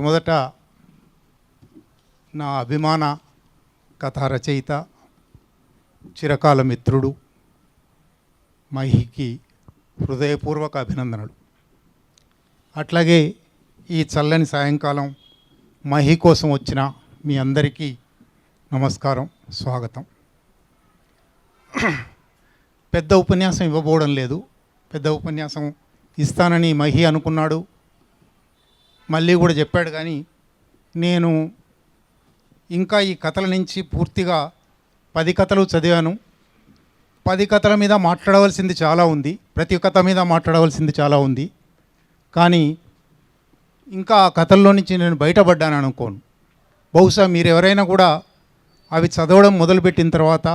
మొట్టమొదట నా అభిమాన కథా రచయిత, చిరకాల మిత్రుడు మహికి హృదయపూర్వక అభినందనలు. అట్లాగే ఈ చల్లని సాయంకాలం మహి కోసం వచ్చిన మీ అందరికీ నమస్కారం, స్వాగతం. పెద్ద ఉపన్యాసం ఇవ్వబోవడం లేదు. పెద్ద ఉపన్యాసం ఇస్తానని మహి అనుకున్నాడు, మళ్ళీ కూడా చెప్పాడు. కానీ నేను ఇంకా ఈ కథల నుంచి పూర్తిగా 10 కథలు చదివాను. 10 కథల మీద మాట్లాడవలసింది చాలా ఉంది, ప్రతి కథ మీద మాట్లాడవలసింది చాలా ఉంది. కానీ ఇంకా ఆ కథల్లో నుంచి నేను బయటపడ్డాను అనుకోను. బహుశా మీరు ఎవరైనా కూడా అవి చదవడం మొదలుపెట్టిన తర్వాత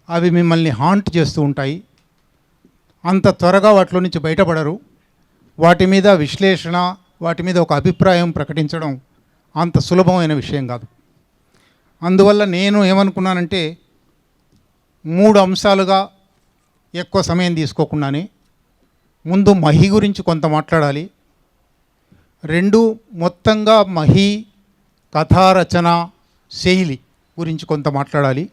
అవి మిమ్మల్ని హాంట్ చేస్తూ ఉంటాయి. అంత త్వరగా వాటిలో నుంచి బయటపడరు. వాటి మీద విశ్లేషణ, వాటి మీద ఒక అభిప్రాయం ప్రకటించడం అంత సులభమైన విషయం కాదు. అందువల్ల నేను ఏమనుకున్నానంటే 3 అంశాలుగా ఎక్కువ సమయం తీసుకోకుండానే, ముందు మహి గురించి కొంత మాట్లాడాలి. 2 మొత్తంగా మహి కథారచన శైలి గురించి కొంత మాట్లాడాలి.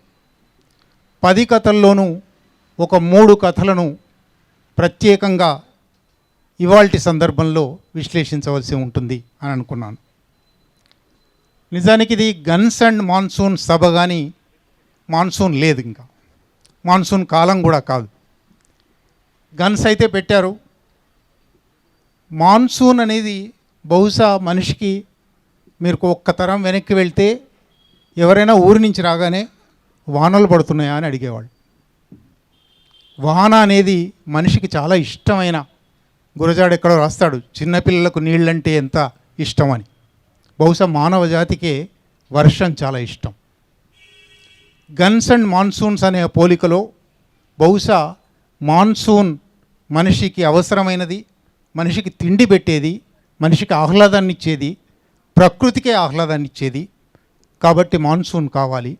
10 కథల్లోనూ ఒక 3 కథలను ప్రత్యేకంగా ఇవాల్టి సందర్భంలో విశ్లేషించవలసి ఉంటుంది అని అనుకున్నాను. నిజానికి ఇది గన్స్ అండ్ మాన్సూన్ సభ, కానీ మాన్సూన్ లేదు, ఇంకా మాన్సూన్ కాలం కూడా కాదు. గన్స్ అయితే పెట్టారు. మాన్సూన్ అనేది బహుశా మనిషికి, మీరు ఒక్క తరం వెనక్కి వెళ్తే ఎవరైనా ఊరి నుంచి రాగానే వానలు పడుతున్నాయా అని అడిగేవాళ్ళు. వాన అనేది మనిషికి చాలా ఇష్టమైన, గురజాడ ఎక్కడో రాస్తాడు, చిన్నపిల్లలకు నీళ్ళంటే ఎంత ఇష్టం అని. బహుశా మానవ జాతికే వర్షం చాలా ఇష్టం. గన్స్ అండ్ మాన్సూన్స్ అనే పోలికలో బహుశా మాన్సూన్ మనిషికి అవసరమైనది, మనిషికి తిండి పెట్టేది, మనిషికి ఆహ్లాదాన్ని ఇచ్చేది, ప్రకృతికే ఆహ్లాదాన్ని ఇచ్చేది. కాబట్టి మాన్సూన్ కావాలి.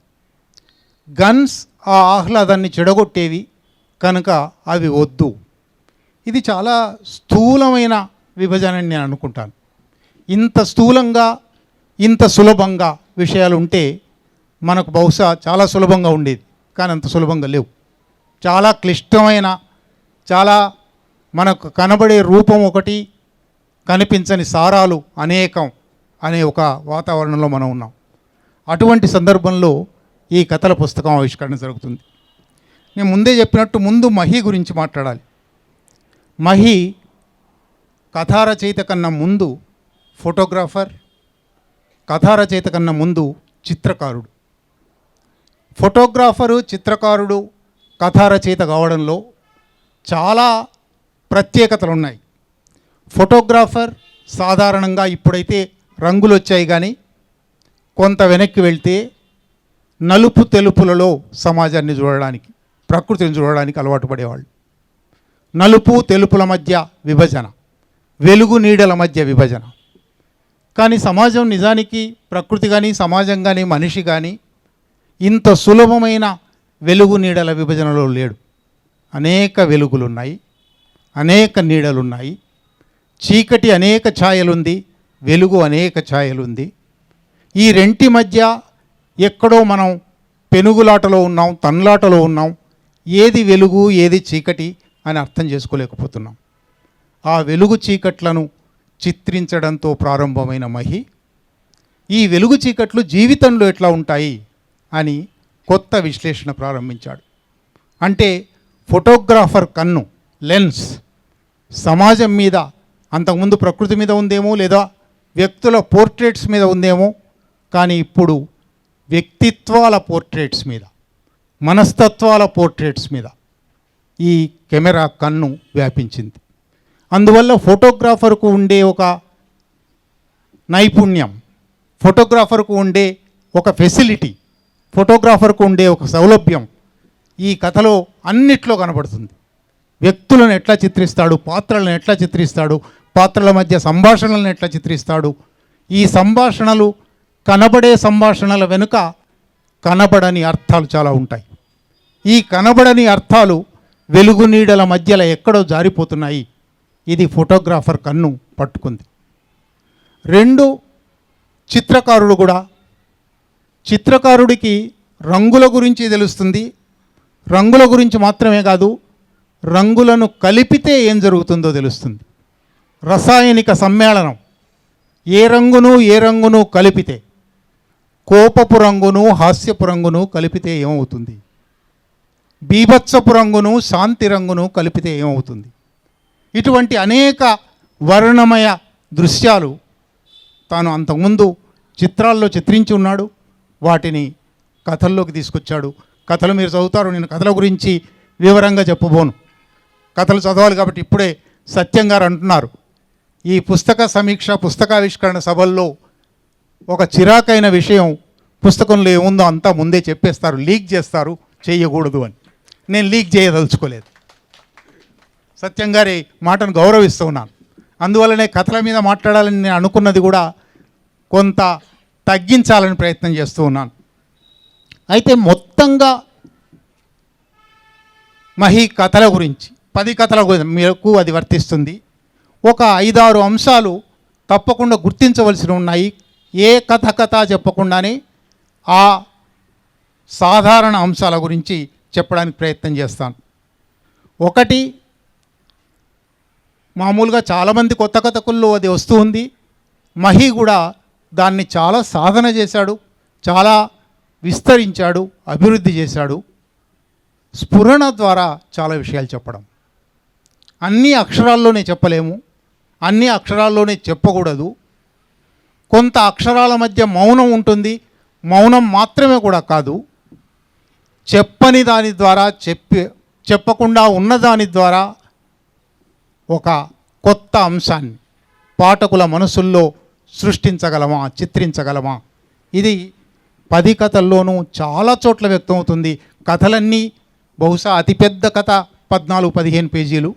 గన్స్ ఆ ఆహ్లాదాన్ని చెడగొట్టేవి కనుక అవి వద్దు. ఇది చాలా స్థూలమైన విభజన అని నేను అనుకుంటాను. ఇంత స్థూలంగా, ఇంత సులభంగా విషయాలు ఉంటే మనకు బహుశా చాలా సులభంగా ఉండేది. కానీ అంత సులభంగా లేవు. చాలా క్లిష్టమైన, చాలా మనకు కనబడే రూపం ఒకటి, కనిపించని సారాలు అనేకం అనే ఒక వాతావరణంలో మనం ఉన్నాం. అటువంటి సందర్భంలో ఈ కథల పుస్తకం ఆవిష్కరణ జరుగుతుంది. నేను ముందే చెప్పినట్టు ముందు మహి గురించి మాట్లాడాలి. మహి కథారచయిత కన్నా ముందు ఫోటోగ్రాఫర్, కథారచయిత కన్నా ముందు చిత్రకారుడు. ఫోటోగ్రాఫరు, చిత్రకారుడు కథారచయిత కావడంలో చాలా ప్రత్యేకతలు ఉన్నాయి. ఫోటోగ్రాఫర్ సాధారణంగా, ఇప్పుడైతే రంగులు వచ్చాయి, కానీ కొంత వెనక్కి వెళ్తే నలుపు తెలుపులలో సమాజాన్ని చూడడానికి, ప్రకృతిని చూడడానికి అలవాటు పడేవాళ్ళు. నలుపు తెలుపుల మధ్య విభజన, వెలుగు నీడల మధ్య విభజన. కానీ సమాజం నిజానికి, ప్రకృతి కానీ సమాజం కానీ మనిషి కానీ ఇంత సులభమైన వెలుగు నీడల విభజనలో లేడు. అనేక వెలుగులున్నాయి, అనేక నీడలున్నాయి. చీకటి అనేక ఛాయలుంది, వెలుగు అనేక ఛాయలుంది. ఈ రెంటి మధ్య ఎక్కడో మనం పెనుగులాటలో ఉన్నాం, తన్లాటలో ఉన్నాం. ఏది వెలుగు, ఏది చీకటి అని అర్థం చేసుకోలేకపోతున్నాం. ఆ వెలుగు చీకట్లను చిత్రించడంతో ప్రారంభమైన మహి ఈ వెలుగు చీకట్లు జీవితంలో ఎట్లా ఉంటాయి అని కొత్త విశ్లేషణ ప్రారంభించాడు. అంటే ఫోటోగ్రాఫర్ కన్ను, లెన్స్ సమాజం మీద, అంతకుముందు ప్రకృతి మీద ఉందేమో, లేదా వ్యక్తుల పోర్ట్రేట్స్ మీద ఉందేమో, కానీ ఇప్పుడు వ్యక్తిత్వాల పోర్ట్రేట్స్ మీద, మనస్తత్వాల పోర్ట్రేట్స్ మీద ఈ కెమెరా కన్ను వ్యాపించింది. అందువల్ల ఫోటోగ్రాఫర్కు ఉండే ఒక నైపుణ్యం, ఫోటోగ్రాఫర్కు ఉండే ఒక ఫెసిలిటీ, ఫోటోగ్రాఫర్కు ఉండే ఒక సౌలభ్యం ఈ కథలో అన్నిట్లో కనబడుతుంది. వ్యక్తులను ఎట్లా చిత్రిస్తాడు, పాత్రలను ఎట్లా చిత్రిస్తాడు, పాత్రల మధ్య సంభాషణలను ఎట్లా చిత్రిస్తాడు. ఈ సంభాషణలు, కనబడే సంభాషణల వెనుక కనబడని అర్థాలు చాలా ఉంటాయి. ఈ కనబడని అర్థాలు వెలుగు నీడల మధ్యలో ఎక్కడో జారిపోతున్నాయి. ఇది ఫోటోగ్రాఫర్ కన్ను పట్టుకుంది. 2 చిత్రకారుడు కూడా. చిత్రకారుడికి రంగుల గురించి తెలుస్తుంది. రంగుల గురించి మాత్రమే కాదు, రంగులను కలిపితే ఏం జరుగుతుందో తెలుస్తుంది. రసాయనిక సమ్మేళనం, ఏ రంగును కలిపితే, కోపపు రంగును హాస్యపు రంగును కలిపితే ఏమవుతుంది, బీభత్సపు రంగును శాంతి రంగును కలిపితే ఏమవుతుంది. ఇటువంటి అనేక వర్ణమయ దృశ్యాలు తాను అంతకుముందు చిత్రాల్లో చిత్రించి ఉన్నాడు. వాటిని కథల్లోకి తీసుకొచ్చాడు. కథలు మీరు చదువుతారు, నేను కథల గురించి వివరంగా చెప్పబోను. కథలు చదవాలి కాబట్టి ఇప్పుడే సత్యం గారు అంటున్నారు, ఈ పుస్తక సమీక్ష పుస్తకావిష్కరణ సభల్లో ఒక చిరాకైన విషయం పుస్తకంలో ఏముందో అంతా ముందే చెప్పేస్తారు, లీక్ చేస్తారు, చేయకూడదు అని. నేను లీక్ చేయదలుచుకోలేదు. సత్యం గారి మాటను గౌరవిస్తూ ఉన్నాను. అందువల్లనే కథల మీద మాట్లాడాలని నేను అనుకున్నది కూడా కొంత తగ్గించాలని ప్రయత్నం చేస్తూ ఉన్నాను. అయితే మొత్తంగా మహి కథల గురించి 10 కథల మీకు అది వర్తిస్తుంది. ఒక 5-6 అంశాలు తప్పకుండా గుర్తించవలసి ఉన్నాయి. ఏ కథ చెప్పకుండానే ఆ సాధారణ అంశాల గురించి చెప్పడానికి ప్రయత్నం చేస్తాను. ఒకటి, మామూలుగా చాలామంది కొత్త కథకుల్లో అది వస్తూ ఉంది. మహి కూడా దాన్ని చాలా సాధన చేశాడు, చాలా విస్తరించాడు, అభివృద్ధి చేశాడు. స్ఫురణ ద్వారా చాలా విషయాలు చెప్పడం. అన్ని అక్షరాల్లోనే చెప్పలేము, అన్ని అక్షరాల్లోనే చెప్పకూడదు. కొంత అక్షరాల మధ్య మౌనం ఉంటుంది. మౌనం మాత్రమే కూడా కాదు, చెప్పని దాని ద్వారా చెప్పకుండా ఉన్నదాని ద్వారా ఒక కొత్త అంశాన్ని పాఠకుల మనసుల్లో సృష్టించగలమా, చిత్రించగలమా. ఇది 10 కథల్లోనూ చాలా చోట్ల వ్యక్తమవుతుంది. కథలన్నీ బహుశా అతిపెద్ద కథ 14-15 పేజీలు,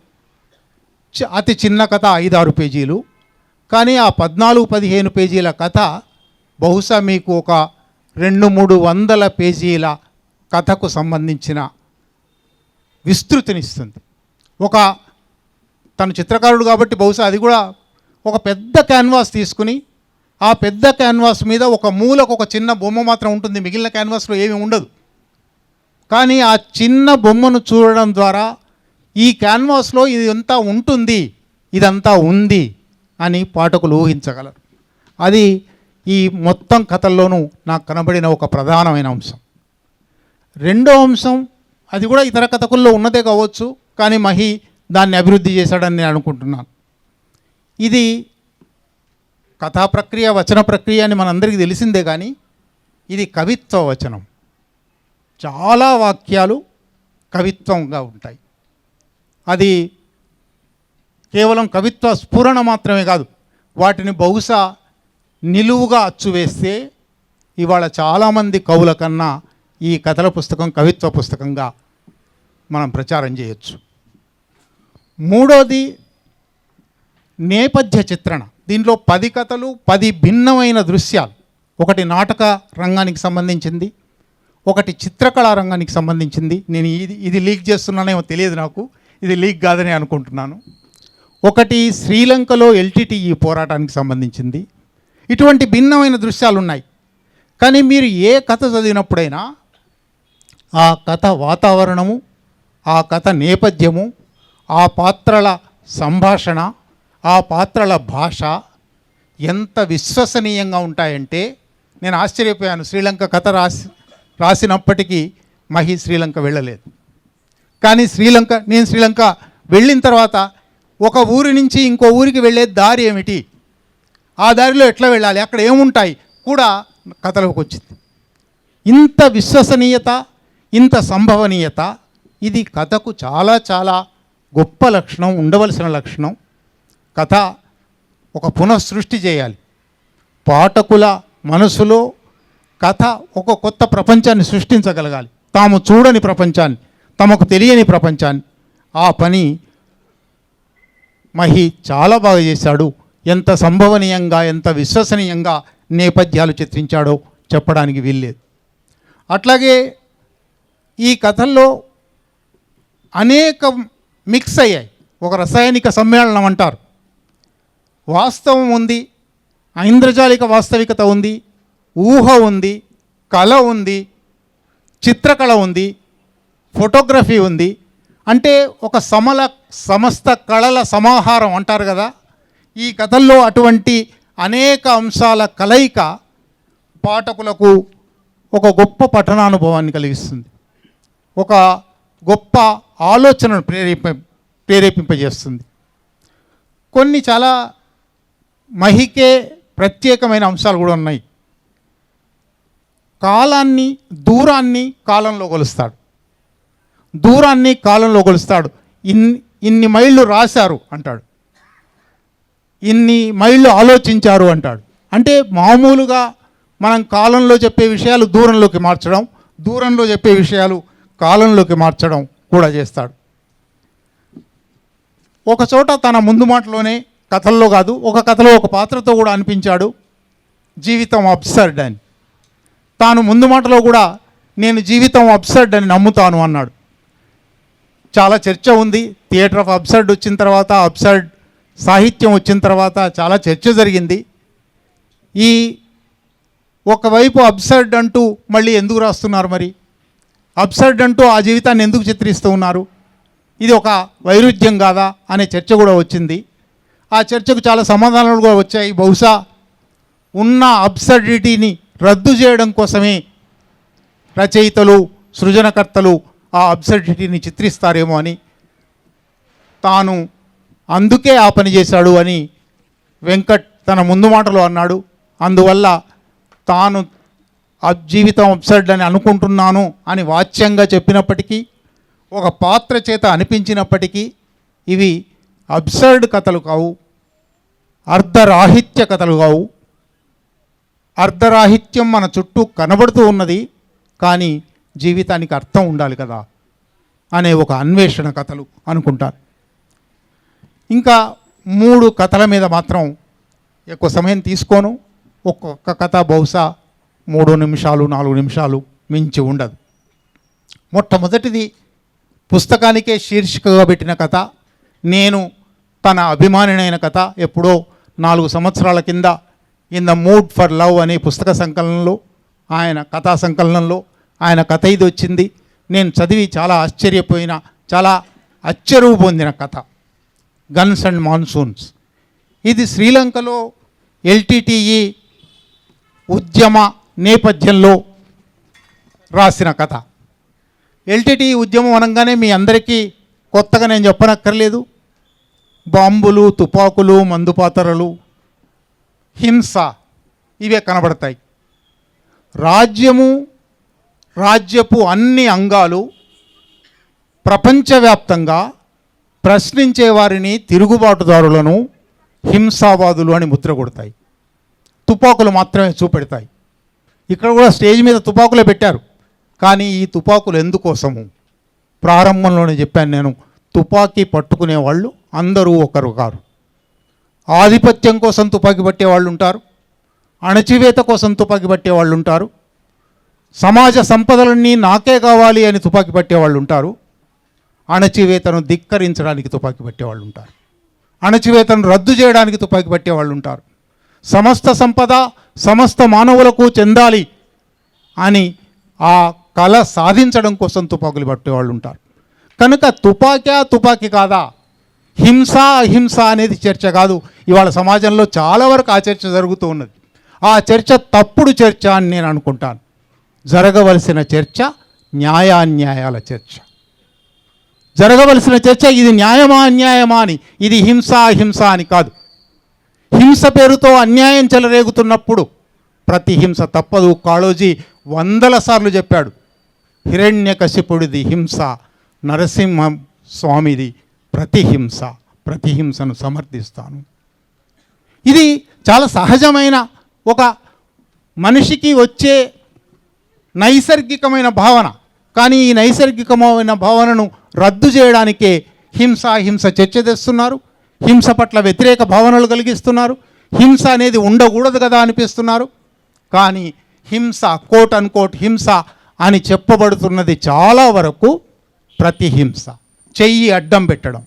అతి చిన్న కథ 5-6 పేజీలు. కానీ ఆ 14-15 పేజీల కథ బహుశా మీకు ఒక 200-300 పేజీల కథకు సంబంధించిన విస్తృతినిస్తుంది. తను చిత్రకారుడు కాబట్టి బహుశా అది కూడా ఒక పెద్ద క్యాన్వాస్ తీసుకుని, ఆ పెద్ద క్యాన్వాస్ మీద ఒక మూలకు ఒక చిన్న బొమ్మ మాత్రం ఉంటుంది, మిగిలిన క్యాన్వాస్లో ఏమీ ఉండదు. కానీ ఆ చిన్న బొమ్మను చూడడం ద్వారా ఈ క్యాన్వాస్లో ఇదంతా ఉంటుంది, ఇదంతా ఉంది అని పాఠకులు ఊహించగలరు. అది ఈ మొత్తం కథల్లోనూ నాకు కనబడిన ఒక ప్రధానమైన అంశం. రెండో అంశం, అది కూడా ఇతర కథకుల్లో ఉన్నదే కావచ్చు, కానీ మహి దాన్ని అభివృద్ధి చేశాడని నేను అనుకుంటున్నాను. ఇది కథా ప్రక్రియ, వచన ప్రక్రియ అని మనందరికీ తెలిసిందే, కానీ ఇది కవిత్వ వచనం. చాలా వాక్యాలు కవిత్వంగా ఉంటాయి. అది కేవలం కవిత్వ స్ఫురణ మాత్రమే కాదు, వాటిని బహుశా నిలువుగా అచ్చువేస్తే ఇవాళ చాలామంది కవుల కన్నా ఈ కథల పుస్తకం కవిత్వ పుస్తకంగా మనం ప్రచారం చేయొచ్చు. మూడోది నేపథ్య చిత్రణ. దీంట్లో 10 కథలు, 10 భిన్నమైన దృశ్యాలు. ఒకటి నాటక రంగానికి సంబంధించింది, ఒకటి చిత్రకళా రంగానికి సంబంధించింది. నేను ఇది లీక్ చేస్తున్నానేమో తెలియదు, నాకు ఇది లీక్ కాదని అనుకుంటున్నాను. ఒకటి శ్రీలంకలో ఎల్టీటీఈ పోరాటానికి సంబంధించింది. ఇటువంటి భిన్నమైన దృశ్యాలు ఉన్నాయి. కానీ మీరు ఏ కథ చదివినప్పుడైనా ఆ కథ వాతావరణము, ఆ కథ నేపథ్యము, ఆ పాత్రల సంభాషణ, ఆ పాత్రల భాష ఎంత విశ్వసనీయంగా ఉంటాయంటే నేను ఆశ్చర్యపోయాను. శ్రీలంక కథ రాసినప్పటికీ మహి శ్రీలంక వెళ్ళలేదు. కానీ నేను శ్రీలంక వెళ్ళిన తర్వాత ఒక ఊరి నుంచి ఇంకో ఊరికి వెళ్ళే దారి ఏమిటి, ఆ దారిలో ఎట్లా వెళ్ళాలి, అక్కడ ఏముంటాయి కూడా కథలోకి వచ్చింది. ఇంత విశ్వసనీయత, ఇంత సంభవనీయత, ఇది కథకు చాలా చాలా గొప్ప లక్షణం, ఉండవలసిన లక్షణం. కథ ఒక పునఃసృష్టి చేయాలి. పాఠకుల మనసులో కథ ఒక కొత్త ప్రపంచాన్ని సృష్టించగలగాలి, తాము చూడని ప్రపంచాన్ని, తమకు తెలియని ప్రపంచాన్ని. ఆ పని మహి చాలా బాగా చేశాడు. ఎంత సంభవనీయంగా, ఎంత విశ్వసనీయంగా నేపథ్యాలు చిత్రించాడో చెప్పడానికి వీల్లేదు. అట్లాగే ఈ కథల్లో అనేక మిక్స్ అయ్యాయి. ఒక రసాయనిక సమ్మేళనం అంటారు. వాస్తవం ఉంది, ఐంద్రజాలిక వాస్తవికత ఉంది, ఊహ ఉంది, కళ ఉంది, చిత్రకళ ఉంది, ఫోటోగ్రఫీ ఉంది. అంటే ఒక సమస్త కళల సమాహారం అంటారు కదా. ఈ కథల్లో అటువంటి అనేక అంశాల కలయిక పాఠకులకు ఒక గొప్ప పఠనానుభవాన్ని కలిగిస్తుంది, ఒక గొప్ప ఆలోచనను ప్రేరేపింపజేస్తుంది. కొన్ని చాలా మహికే ప్రత్యేకమైన అంశాలు కూడా ఉన్నాయి. కాలాన్ని, దూరాన్ని కాలంలో కొలుస్తాడు, దూరాన్ని కాలంలో కొలుస్తాడు. ఇన్ని మైళ్ళు రాశారు అంటాడు, ఇన్ని మైళ్ళు ఆలోచించారు అంటాడు. అంటే మామూలుగా మనం కాలంలో చెప్పే విషయాలు దూరంలోకి మార్చడం, దూరంలో చెప్పే విషయాలు కాలంలోకి మార్చడం కూడా చేస్తాడు. ఒక చోట తన ముందు మాటలోనే, కథల్లో కాదు, ఒక కథలో ఒక పాత్రతో కూడా అనిపించాడు జీవితం అబ్సర్డ్ అని. తాను ముందు మాటలో కూడా నేను జీవితం అబ్సర్డ్ అని నమ్ముతాను అన్నాడు. చాలా చర్చ ఉంది. థియేటర్ ఆఫ్ అబ్సర్డ్ వచ్చిన తర్వాత, అబ్సర్డ్ సాహిత్యం వచ్చిన తర్వాత చాలా చర్చ జరిగింది. ఈ ఒకవైపు అబ్సర్డ్ అంటూ మళ్ళీ ఎందుకు రాస్తున్నారు, మరి అబ్సర్డ్ అంటూ ఆ జీవితాన్ని ఎందుకు చిత్రిస్తూ ఉన్నారు, ఇది ఒక వైరుధ్యం కాదా అనే చర్చ కూడా వచ్చింది. ఆ చర్చకు చాలా సమాధానాలు కూడా వచ్చాయి. బహుశా ఉన్న అబ్సర్డిటీని రద్దు చేయడం కోసమే రచయితలు, సృజనకర్తలు ఆ అబ్సర్డిటీని చిత్రిస్తారేమో అని, తాను అందుకే ఆ పని చేశాడు అని వెంకట్ తన ముందు మాటలో అన్నాడు. అందువల్ల తాను జీవితం అబ్సర్డ్ అని అనుకుంటున్నాను అని వాచ్యంగా చెప్పినప్పటికీ, ఒక పాత్ర చేత అనిపించినప్పటికీ ఇవి అబ్సర్డ్ కథలు కావు, అర్ధరాహిత్య కథలు కావు. అర్ధరాహిత్యం మన చుట్టూ కనబడుతూ ఉన్నది, కానీ జీవితానికి అర్థం ఉండాలి కదా అనే ఒక అన్వేషణ కథలు అనుకుంటారు. ఇంకా 3 కథల మీద మాత్రం ఎక్కువ సమయం తీసుకోను. ఒక్కొక్క కథ బహుశా 3 నిమిషాలు 4 నిమిషాలు మించి ఉండదు. మొట్టమొదటిది పుస్తకానికే శీర్షికగా పెట్టిన కథ, నేను తన అభిమానినైన కథ. ఎప్పుడో 4 సంవత్సరాల కింద in the mood for love అనే పుస్తక సంకలనంలో, ఆయన కథా సంకలనంలో ఆయన కథ ఇది వచ్చింది. నేను చదివి చాలా ఆశ్చర్యపోయిన, చాలా అచ్చరువు పొందిన కథ గన్స్ అండ్ మాన్సూన్స్. ఇది శ్రీలంకలో ఎల్టీటీఈ ఉద్యమ నేపథ్యంలో రాసిన కథ. ఎల్టీటీఈ ఉద్యమం అనగానే మీ అందరికీ కొత్తగా నేను చెప్పనక్కర్లేదు. బాంబులు, తుపాకులు, మందుపాతరలు, హింస ఇవే కనబడతాయి. రాజ్యపు అన్ని అంగాలు ప్రపంచవ్యాప్తంగా ప్రశ్నించే వారిని, తిరుగుబాటుదారులను హింసావాదులు అని ముద్ర కొడతాయి. తుపాకులు మాత్రమే చూపెడతాయి. ఇక్కడ కూడా స్టేజ్ మీద తుపాకులే పెట్టారు, కానీ ఈ తుపాకులు ఎందుకోసము? ప్రారంభంలోనే చెప్పాను నేను, తుపాకీ పట్టుకునే వాళ్ళు అందరూ ఒకరు కారు. ఆధిపత్యం కోసం తుపాకీ పట్టేవాళ్ళు ఉంటారు, అణచివేత కోసం తుపాకీ పట్టేవాళ్ళు ఉంటారు, సమాజ సంపదలన్నీ నాకే కావాలి అని తుపాకీ పట్టేవాళ్ళు ఉంటారు, అణచివేతను ధిక్కరించడానికి తుపాకీ పట్టేవాళ్ళు ఉంటారు, అణచివేతను రద్దు చేయడానికి తుపాకీ పట్టేవాళ్ళు ఉంటారు, సమస్త సంపద సమస్త మానవులకు చెందాలి అని ఆ కళ సాధించడం కోసం తుపాకులు పట్టేవాళ్ళు ఉంటారు. కనుక తుపాకీ కాదా, హింస అహింస అనేది చర్చ కాదు. ఇవాళ సమాజంలో చాలా వరకు ఆ చర్చ జరుగుతూ ఉన్నది. ఆ చర్చ తప్పుడు చర్చ అని నేను అనుకుంటాను. జరగవలసిన చర్చ న్యాయాన్యాయాల చర్చ. జరగవలసిన చర్చ ఇది న్యాయమా అన్యాయమా అని, ఇది హింస అహింస అని కాదు. హింస పేరుతో అన్యాయం చెలరేగుతున్నప్పుడు ప్రతి హింస తప్పదు. కాళోజీ 100 సార్లు చెప్పాడు, హిరణ్యకశిపుడిది హింస, నరసింహ స్వామిది ప్రతిహింస, ప్రతిహింసను సమర్థిస్తాను. ఇది చాలా సహజమైన ఒక మనిషికి వచ్చే నైసర్గికమైన భావన. కానీ ఈ నైసర్గికమైన భావనను రద్దు చేయడానికే హింస చర్చ తెస్తున్నారు, హింస పట్ల వ్యతిరేక భావనలు కలిగిస్తున్నారు, హింస అనేది ఉండకూడదు కదా అనిపిస్తున్నారు. కానీ హింస, కోట్ అన్కోట్ హింస అని చెప్పబడుతున్నది చాలా వరకు ప్రతిహింస, చెయ్యి అడ్డం పెట్టడం,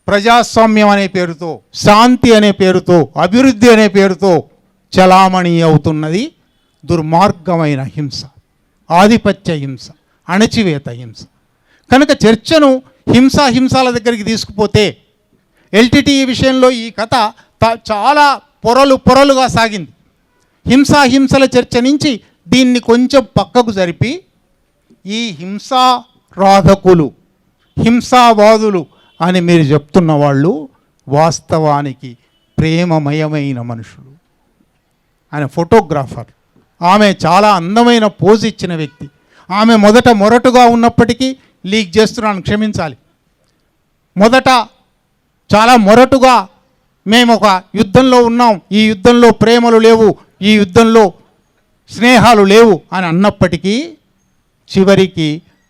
ప్రజాస్వామ్యం అనే పేరుతో, శాంతి అనే పేరుతో, అభివృద్ధి అనే పేరుతో చలామణి అవుతున్నది దుర్మార్గమైన హింస, ఆధిపత్య హింస, అణచివేత హింస. కనుక చర్చను హింసాల దగ్గరికి తీసుకుపోతే ఎల్టీటీ విషయంలో ఈ కథ చాలా పొరలుగా సాగింది. హింసల చర్చ నుంచి దీన్ని కొంచెం పక్కకు జరిపి ఈ హింసారాధకులు, హింసావాదులు అని మీరు చెప్తున్న వాళ్ళు వాస్తవానికి ప్రేమమయమైన మనుషులు. ఆయన ఫోటోగ్రాఫర్, ఆమె చాలా అందమైన పోజ్ ఇచ్చిన వ్యక్తి. ఆమె మొదట మొరటుగా ఉన్నప్పటికీ, లీక్ చేస్తున్నాను క్షమించాలి, మొదట చాలా మొరటుగా మేము ఒక యుద్ధంలో ఉన్నాం, ఈ యుద్ధంలో ప్రేమలు లేవు, ఈ యుద్ధంలో స్నేహాలు లేవు అని అన్నప్పటికీ చివరికి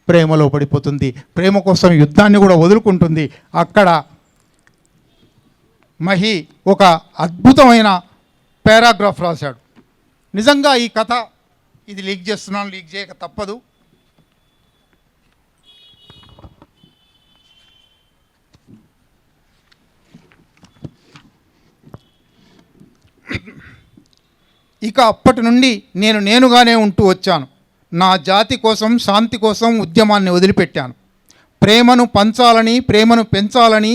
ప్రేమలో పడిపోతుంది. ప్రేమ కోసం యుద్ధాన్ని కూడా వదులుకుంటుంది. అక్కడ మహి ఒక అద్భుతమైన పారాగ్రాఫ్ రాశాడు. నిజంగా ఈ కథ, ఇది లీక్ చేస్తున్నాను, లీక్ చేయక తప్పదు. ఇక అప్పటి నుండి నేనుగానే ఉంటూ వచ్చాను. నా జాతి కోసం, శాంతి కోసం ఉద్యమాన్ని వదిలిపెట్టాను. ప్రేమను పంచాలని, ప్రేమను పెంచాలని,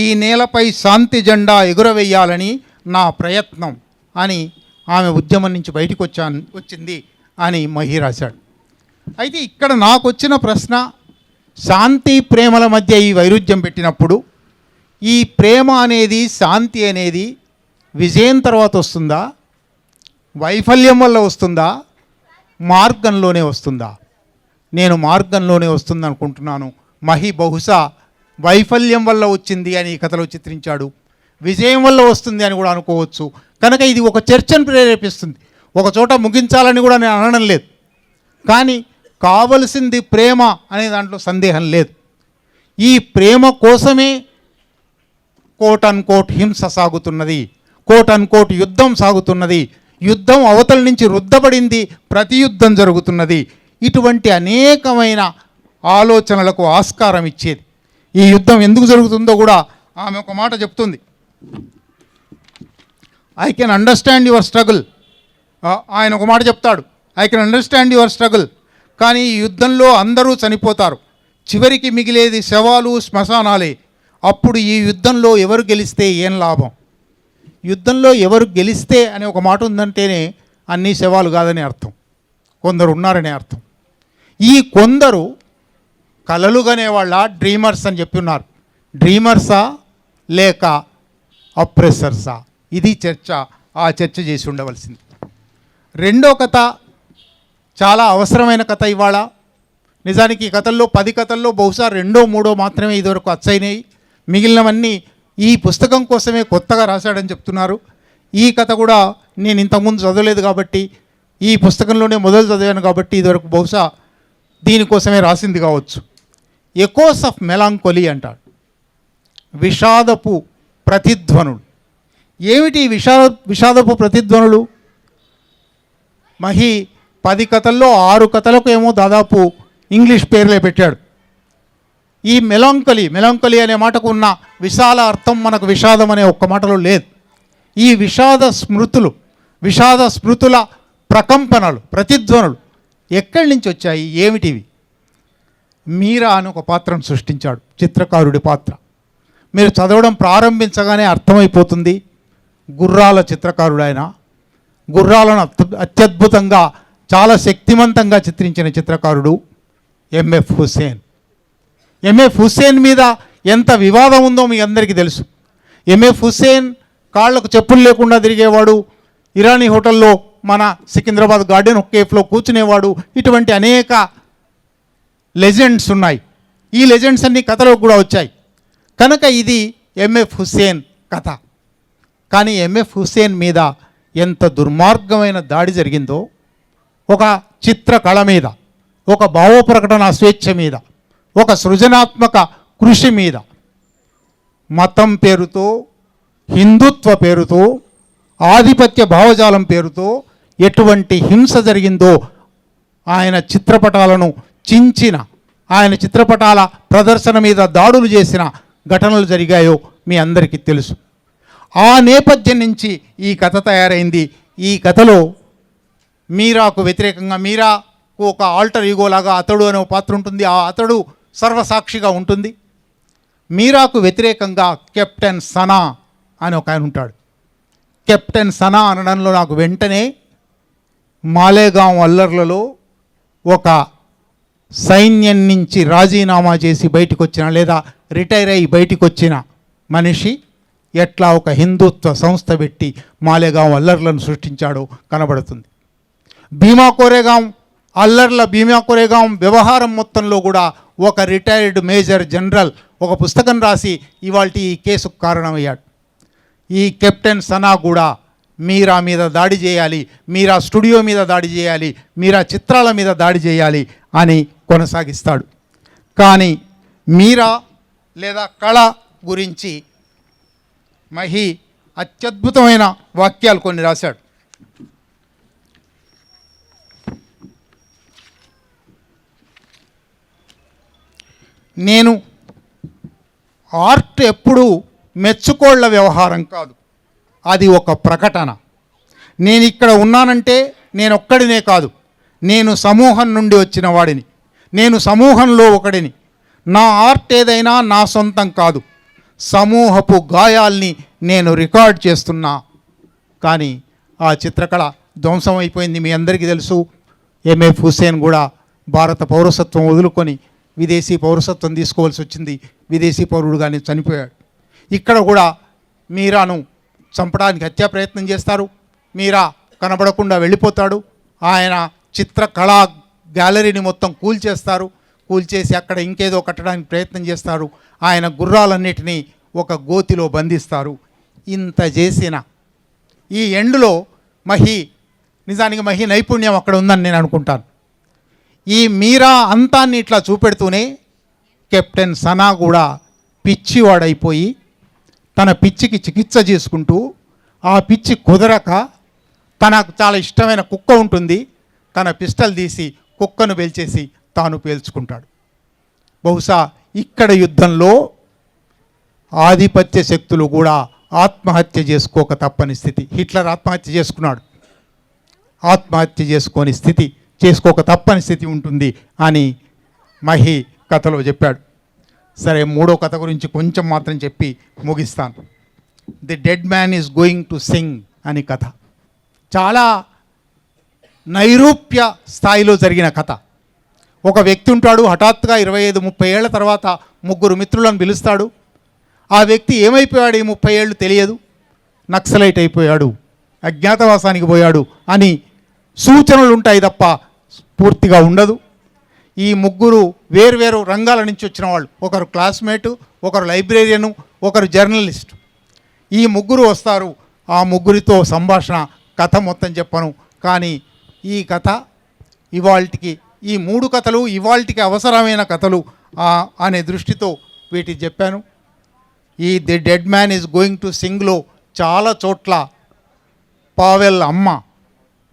ఈ నేలపై శాంతి జెండా ఎగురవేయాలని నా ప్రయత్నం అని ఆమె ఉద్యమం నుంచి బయటకు వచ్చింది అని మహి రాశాడు. అయితే ఇక్కడ నాకు వచ్చిన ప్రశ్న, శాంతి ప్రేమల మధ్య ఈ వైరుధ్యం పెట్టినప్పుడు ఈ ప్రేమ అనేది, శాంతి అనేది విజయం తర్వాత వస్తుందా, వైఫల్యం వల్ల వస్తుందా, మార్గంలోనే వస్తుందా? నేను మార్గంలోనే వస్తుంది అనుకుంటున్నాను. మహి బహుశా వైఫల్యం వల్ల వచ్చింది అని ఈ కథలో చిత్రించాడు, విజయం వల్ల వస్తుంది అని కూడా అనుకోవచ్చు. కనుక ఇది ఒక చర్చను ప్రేరేపిస్తుంది. ఒక చోట ముగించాలని కూడా నేను అనడం లేదు, కానీ కావలసింది ప్రేమ అనే దాంట్లో సందేహం లేదు. ఈ ప్రేమ కోసమే కోట్ అన్ కోట్ హింస సాగుతున్నది, కోట్ అన్ కోట్ యుద్ధం సాగుతున్నది, యుద్ధం అవతల నుంచి రుద్దబడింది, ప్రతి యుద్ధం జరుగుతున్నది. ఇటువంటి అనేకమైన ఆలోచనలకు ఆస్కారం ఇచ్చేది. ఈ యుద్ధం ఎందుకు జరుగుతుందో కూడా ఆమె ఒక మాట చెప్తుంది. I can understand your struggle. ఆయన ఒక మాట చెప్తాడు, I can understand your struggle, కానీ ఈ యుద్ధంలో అందరూ చనిపోతారు, చివరికి మిగిలేది శవాలు, శ్మశానాలే. అప్పుడు ఈ యుద్ధంలో ఎవరు గెలిస్తే ఏం లాభం? యుద్ధంలో ఎవరు గెలిస్తే అనే ఒక మాట ఉందంటేనే అన్ని శవాలు కాదని అర్థం, కొందరు ఉన్నారనే అర్థం. ఈ కొందరు కలలుగనేవాళ్ళ, డ్రీమర్స్ అని చెప్పి ఉన్నారు. డ్రీమర్సా లేక అప్రెసర్సా? ఇది చర్చ. ఆ చర్చ చేసి ఉండవలసింది. రెండో కథ చాలా అవసరమైన కథ ఇవాళ. నిజానికి ఈ కథల్లో 10 కథల్లో బహుశా 2, 3 మాత్రమే ఇదివరకు అచ్చయినాయి. మిగిలినవన్నీ ఈ పుస్తకం కోసమే కొత్తగా రాశాడని చెప్తున్నారు. ఈ కథ కూడా నేను ఇంతకుముందు చదవలేదు కాబట్టి, ఈ పుస్తకంలోనే మొదలు చదివాను కాబట్టి ఇదివరకు బహుశా దీనికోసమే రాసింది కావచ్చు. ఎకోస్ ఆఫ్ మెలాంకోలీ అంటాడు, విషాదపు ప్రతిధ్వనులు. ఏమిటి విషాదపు ప్రతిధ్వనులు? మహి 10 కథల్లో 6 కథలకు ఏమో దాదాపు ఇంగ్లీష్ పేర్లే పెట్టాడు. ఈ మెలాంకలి అనే మాటకు ఉన్న విశాల అర్థం మనకు విషాదం అనే ఒక్క మాటలో లేదు. ఈ విషాద స్మృతుల ప్రకంపనలు, ప్రతిధ్వనులు ఎక్కడి నుంచి వచ్చాయి? ఏమిటివి? మీరా అని ఒక పాత్రను సృష్టించాడు, చిత్రకారుడి పాత్ర. మీరు చదవడం ప్రారంభించగానే అర్థమైపోతుంది. గుర్రాల చిత్రకారుడు ఆయన. గుర్రాలను అత్యద్భుతంగా, చాలా శక్తివంతంగా చిత్రించిన చిత్రకారుడు ఎంఎఫ్ హుస్సేన్. ఎంఎఫ్ హుస్సేన్ మీద ఎంత వివాదం ఉందో మీ అందరికీ తెలుసు. ఎంఎఫ్ హుస్సేన్ కాళ్లకు చెప్పులు లేకుండా తిరిగేవాడు, ఇరానీ హోటల్లో మన సికింద్రాబాద్ గార్డెన్ కేఫ్లో కూర్చునేవాడు. ఇటువంటి అనేక లెజెండ్స్ ఉన్నాయి. ఈ లెజెండ్స్ అన్నీ కథలోకి కూడా వచ్చాయి. కనుక ఇది ఎంఎఫ్ హుస్సేన్ కథ. కానీ ఎంఎఫ్ హుస్సేన్ మీద ఎంత దుర్మార్గమైన దాడి జరిగిందో, ఒక చిత్రకళ మీద, ఒక భావప్రకటన స్వేచ్ఛ మీద, ఒక సృజనాత్మక కృషి మీద, మతం పేరుతో, హిందుత్వ పేరుతో, ఆధిపత్య భావజాలం పేరుతో ఎటువంటి హింస జరిగిందో, ఆయన చిత్రపటాలను చించిన, ఆయన చిత్రపటాల ప్రదర్శన మీద దాడులు చేసిన ఘటనలు జరిగాయో మీ అందరికీ తెలుసు. ఆ నేపథ్యం నుంచి ఈ కథ తయారైంది. ఈ కథలో మీరాకు వ్యతిరేకంగా, మీరాకు ఒక ఆల్టర్ ఈగోలాగా అతడు అనే పాత్ర ఉంటుంది. ఆ అతడు సర్వసాక్షిగా ఉంటుంది. మీరాకు వ్యతిరేకంగా కెప్టెన్ సనా అని ఒక ఆయన ఉంటాడు. కెప్టెన్ సనా అనడంలో నాకు వెంటనే మాలేగాం అల్లర్లలో ఒక సైన్యం నుంచి రాజీనామా చేసి బయటకు వచ్చిన లేదా రిటైర్ అయ్యి బయటకు వచ్చిన మనిషి ఎట్లా ఒక హిందుత్వ సంస్థ పెట్టి మాలేగాం అల్లర్లను సృష్టించాడో కనబడుతుంది. భీమా కోరేగాం అల్లర్ల, భీమా కోరేగాం వ్యవహారం మొత్తంలో కూడా ఒక రిటైర్డ్ మేజర్ జనరల్ ఒక పుస్తకం రాసి ఇవాళ ఈ కేసుకు కారణమయ్యాడు. ఈ కెప్టెన్ సనా కూడా మీరా మీద దాడి చేయాలి, మీరా స్టూడియో మీద దాడి చేయాలి, మీరా చిత్రాల మీద దాడి చేయాలి అని కొనసాగిస్తాడు. కానీ మీరా లేదా కళ గురించి మహి అత్యద్భుతమైన వాక్యాలు కొన్ని రాశాడు. నేను ఆర్ట్ ఎప్పుడూ మెచ్చుకోళ్ల వ్యవహారం కాదు, అది ఒక ప్రకటన. నేను ఇక్కడ ఉన్నానంటే నేను ఒక్కడినే కాదు, నేను సమూహం నుండి వచ్చిన వాడిని, నేను సమూహంలో ఒకడిని. నా ఆర్ట్ ఏదైనా నా సొంతం కాదు, సమూహపు గాయాల్ని నేను రికార్డ్ చేస్తున్నా. కానీ ఆ చిత్రకళ ధ్వంసం అయిపోయింది. మీ అందరికీ తెలుసు, ఎంఎఫ్ హుస్సేన్ కూడా భారత పౌరసత్వం వదులుకొని విదేశీ పౌరసత్వం తీసుకోవాల్సి వచ్చింది. విదేశీ పౌరుడుగానే చనిపోయాడు. ఇక్కడ కూడా మీరాను చంపడానికి హత్యా ప్రయత్నం చేస్తారు. మీరా కనబడకుండా వెళ్ళిపోతాడు. ఆయన చిత్రకళా గ్యాలరీని మొత్తం కూల్చేస్తారు. కూల్చేసి అక్కడ ఇంకేదో కట్టడానికి ప్రయత్నం చేస్తారు. ఆయన గుర్రాలన్నిటినీ ఒక గోతిలో బంధిస్తారు. ఇంత చేసిన ఈ ఎండ్లో నిజానికి మహి నైపుణ్యం అక్కడ ఉందని నేను అనుకుంటాను. ఈ మీరా అంతాన్ని ఇట్లా చూపెడుతూనే కెప్టెన్ సనా కూడా పిచ్చివాడైపోయి తన పిచ్చికి చికిత్స చేసుకుంటూ, ఆ పిచ్చి కుదరక తనకు చాలా ఇష్టమైన కుక్క ఉంటుంది, తన పిస్టల్ తీసి కుక్కను పేల్చేసి తాను పేల్చుకుంటాడు. బహుశా ఇక్కడ యుద్ధంలో ఆధిపత్య శక్తులు కూడా ఆత్మహత్య చేసుకోక తప్పని స్థితి. హిట్లర్ ఆత్మహత్య చేసుకున్నాడు. ఆత్మహత్య చేసుకోక తప్పని స్థితి ఉంటుంది అని మహి కథలో చెప్పాడు. సరే, మూడో కథ గురించి కొంచెం మాత్రం చెప్పి ముగిస్తాను. The dead man is going to sing అని కథ. చాలా నైరూప్య స్థాయిలో జరిగిన కథ. ఒక వ్యక్తి ఉంటాడు, హఠాత్తుగా 25-30 ఏళ్ల తర్వాత 3 మిత్రులను పిలుస్తాడు. ఆ వ్యక్తి ఏమైపోయాడు ఈ 30 ఏళ్ళు తెలియదు, నక్సలైట్ అయిపోయాడు, అజ్ఞాతవాసానికి పోయాడు అని సూచనలు ఉంటాయి తప్ప పూర్తిగా ఉండదు. ఈ 3 వేర్వేరు రంగాల నుంచి వచ్చిన వాళ్ళు, ఒకరు క్లాస్మేటు, ఒకరు లైబ్రేరియను, ఒకరు జర్నలిస్ట్. ఈ 3 వస్తారు. ఆ 3తో సంభాషణ, కథ మొత్తం చెప్పను. కానీ ఈ కథ ఇవాల్టికి, ఈ 3 కథలు ఇవాల్టికి అవసరమైన కథలు అనే దృష్టితో వీటికి చెప్పాను. ఈ the dead man is going to సింగ్లో చాలా చోట్ల పావెల్ అమ్మ,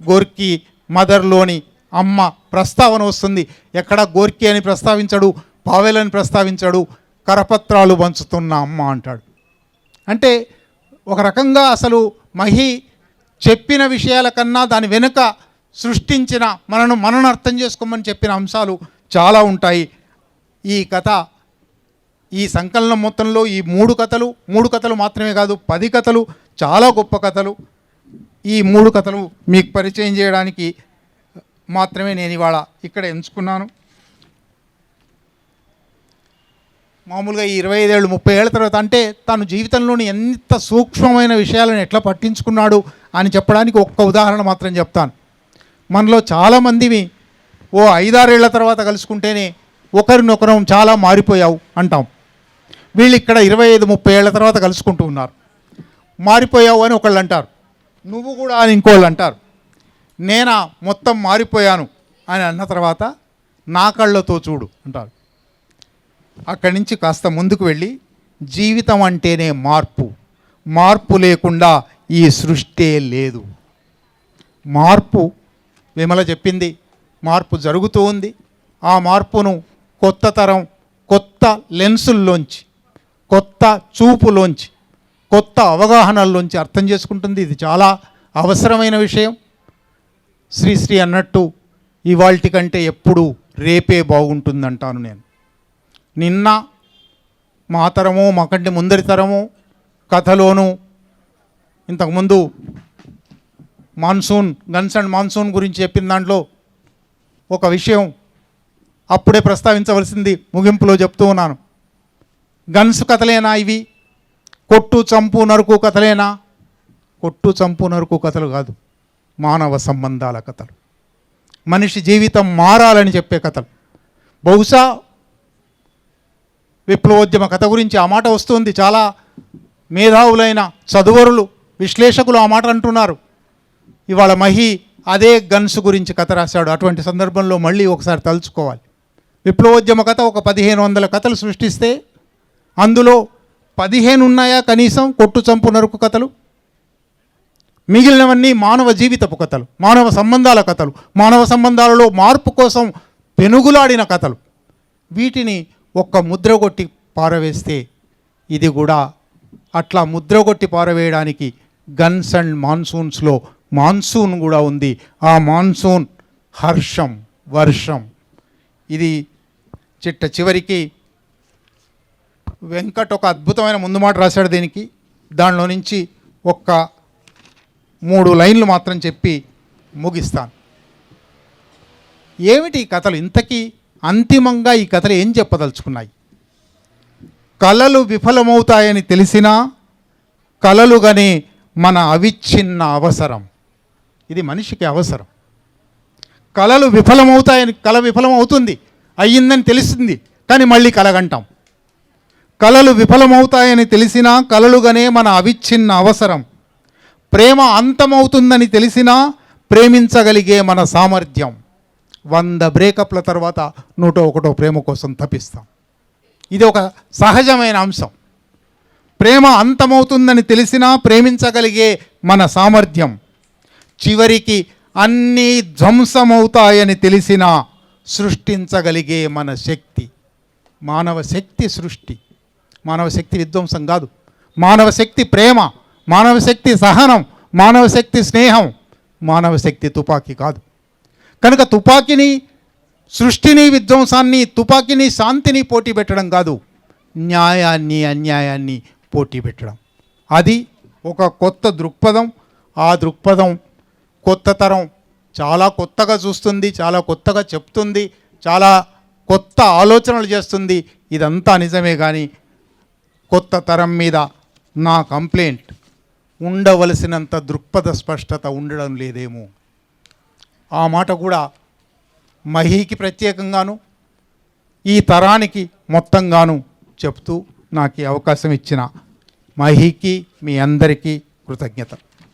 గోర్కీ మదర్లోని అమ్మ ప్రస్తావన వస్తుంది. ఎక్కడ గోర్కీ అని ప్రస్తావించడు, పావెల్ అని ప్రస్తావించడు, కరపత్రాలు పంచుతున్న అమ్మ అంటాడు. అంటే ఒక రకంగా అసలు మహి చెప్పిన విషయాల కన్నా దాని వెనుక సృష్టించిన మనను అర్థం చేసుకోమని చెప్పిన అంశాలు చాలా ఉంటాయి. ఈ కథ, ఈ సంకలనం మొత్తంలో ఈ 3 కథలు మాత్రమే కాదు, 10 కథలు, చాలా గొప్ప కథలు. ఈ 3 కథలు మీకు పరిచయం చేయడానికి మాత్రమే నేను ఇవాళ ఇక్కడ ఎంచుకున్నాను. మామూలుగా ఈ 25 ఏళ్ళు 30 ఏళ్ళ తర్వాత అంటే తను జీవితంలోని ఎంత సూక్ష్మమైన విషయాలను ఎట్లా పట్టించుకున్నాడు అని చెప్పడానికి ఒక్క ఉదాహరణ మాత్రం చెప్తాను. మనలో చాలామందివి 5-6 ఏళ్ల తర్వాత కలుసుకుంటేనే ఒకరినొకరం చాలా మారిపోయావు అంటాం. వీళ్ళు ఇక్కడ 25-30 ఏళ్ల తర్వాత కలుసుకుంటూ ఉన్నారు. మారిపోయావు అని ఒకళ్ళు అంటారు, నువ్వు కూడా అని ఇంకోళ్ళు అంటారు. నేనా మొత్తం మారిపోయాను అని అన్న తర్వాత నా కళ్ళతో చూడు అంటారు. అక్కడి నుంచి కాస్త ముందుకు వెళ్ళి జీవితం అంటేనే మార్పు లేకుండా ఈ సృష్టి లేదు. మార్పు, విమల చెప్పింది, మార్పు జరుగుతూ ఉంది. ఆ మార్పును కొత్త తరం, కొత్త లెన్సుల్లోంచి, కొత్త చూపులోంచి, కొత్త అవగాహనల్లోంచి అర్థం చేసుకుంటుంది. ఇది చాలా అవసరమైన విషయం. శ్రీశ్రీ అన్నట్టు ఇవాల్టి కంటే ఎప్పుడు రేపే బాగుంటుందంటాను నేను. నిన్న మా తరము, మాకంటే ముందరి తరము కథలోనూ ఇంతకుముందు మాన్సూన్, గన్స్ అండ్ మాన్సూన్ గురించి చెప్పిన దాంట్లో ఒక విషయం అప్పుడే ప్రస్తావించవలసింది ముగింపులో చెప్తూ ఉన్నాను. గన్స్ కథలేనా ఇవి? కొట్టు చంపు నరుకు కథలేనా? కొట్టు చంపు నరుకు కథలు కాదు, మానవ సంబంధాల కథలు, మనిషి జీవితం మారాలని చెప్పే కథలు. బహుశా విప్లవోద్యమ కథ గురించి ఆ మాట వస్తుంది. చాలా మేధావులైన చదువరులు, విశ్లేషకులు ఆ మాట అంటున్నారు. ఇవాళ మహి అదే గన్స్ గురించి కథ రాశాడు. అటువంటి సందర్భంలో మళ్ళీ ఒకసారి తలుచుకోవాలి. విప్లవోద్యమ కథ ఒక 1500 కథలు సృష్టిస్తే అందులో 15 ఉన్నాయా కనీసం కొట్టు చంపు నరుకు కథలు? మిగిలినవన్నీ మానవ జీవితపు కథలు, మానవ సంబంధాల కథలు, మానవ సంబంధాలలో మార్పు కోసం పెనుగులాడిన కథలు. వీటిని ఒక్క ముద్రగొట్టి పారవేస్తే ఇది కూడా అట్లా ముద్రగొట్టి పారవేయడానికి గన్స్ అండ్ మాన్సూన్స్లో మాన్సూన్ కూడా ఉంది. ఆ మాన్సూన్ హర్షం, వర్షం. ఇది చివరికి వెంకట్ ఒక అద్భుతమైన ముందు మాట రాశాడు దీనికి. దానిలో నుంచి ఒక్క 3 లైన్లు మాత్రం చెప్పి ముగిస్తాను. ఏమిటి ఈ కథలు? ఇంతకీ అంతిమంగా ఈ కథలు ఏం చెప్పదలుచుకున్నాయి? కలలు విఫలమవుతాయని తెలిసినా కలలుగానే మన అవిచ్ఛిన్న అవసరం. ఇది మనిషికి అవసరం. కలలు విఫలమవుతాయని, కళ విఫలమవుతుంది, అయ్యిందని తెలిసింది, కానీ మళ్ళీ కలగంటాం. కలలు విఫలమవుతాయని తెలిసినా కలలుగానే మన అవిచ్ఛిన్న అవసరం. ప్రేమ అంతమవుతుందని తెలిసినా ప్రేమించగలిగే మన సామర్థ్యం. 100 బ్రేకప్ల తర్వాత 101 ప్రేమ కోసం తపిస్తాం. ఇది ఒక సహజమైన అంశం. ప్రేమ అంతమవుతుందని తెలిసినా ప్రేమించగలిగే మన సామర్థ్యం. చివరికి అన్నీ ధ్వంసమవుతాయని తెలిసినా సృష్టించగలిగే మన శక్తి. మానవ శక్తి సృష్టి, మానవ శక్తి విధ్వంసం కాదు. మానవ శక్తి ప్రేమ, మానవ శక్తి సహనం, మానవ శక్తి స్నేహం, మానవ శక్తి తుపాకీ కాదు. కనుక తుపాకీని, సృష్టిని, విధ్వంసాన్ని, తుపాకీని, శాంతిని పోటీ పెట్టడం కాదు, న్యాయాన్ని, అన్యాయాన్ని పోటీ పెట్టడం. అది ఒక కొత్త దృక్పథం. ఆ దృక్పథం కొత్త తరం చాలా కొత్తగా చూస్తుంది, చాలా కొత్తగా చెప్తుంది, చాలా కొత్త ఆలోచనలు చేస్తుంది. ఇదంతా నిజమే. కానీ కొత్త తరం మీద నా కంప్లైంట్, ఉండవలసినంత దృక్పథ స్పష్టత ఉండడం లేదేమో. ఆ మాట కూడా మహీకి ప్రత్యేకంగాను, ఈ తరానికి మొత్తంగాను చెప్తూ నాకు ఈ అవకాశం ఇచ్చిన మహీకి, మీ అందరికీ కృతజ్ఞత.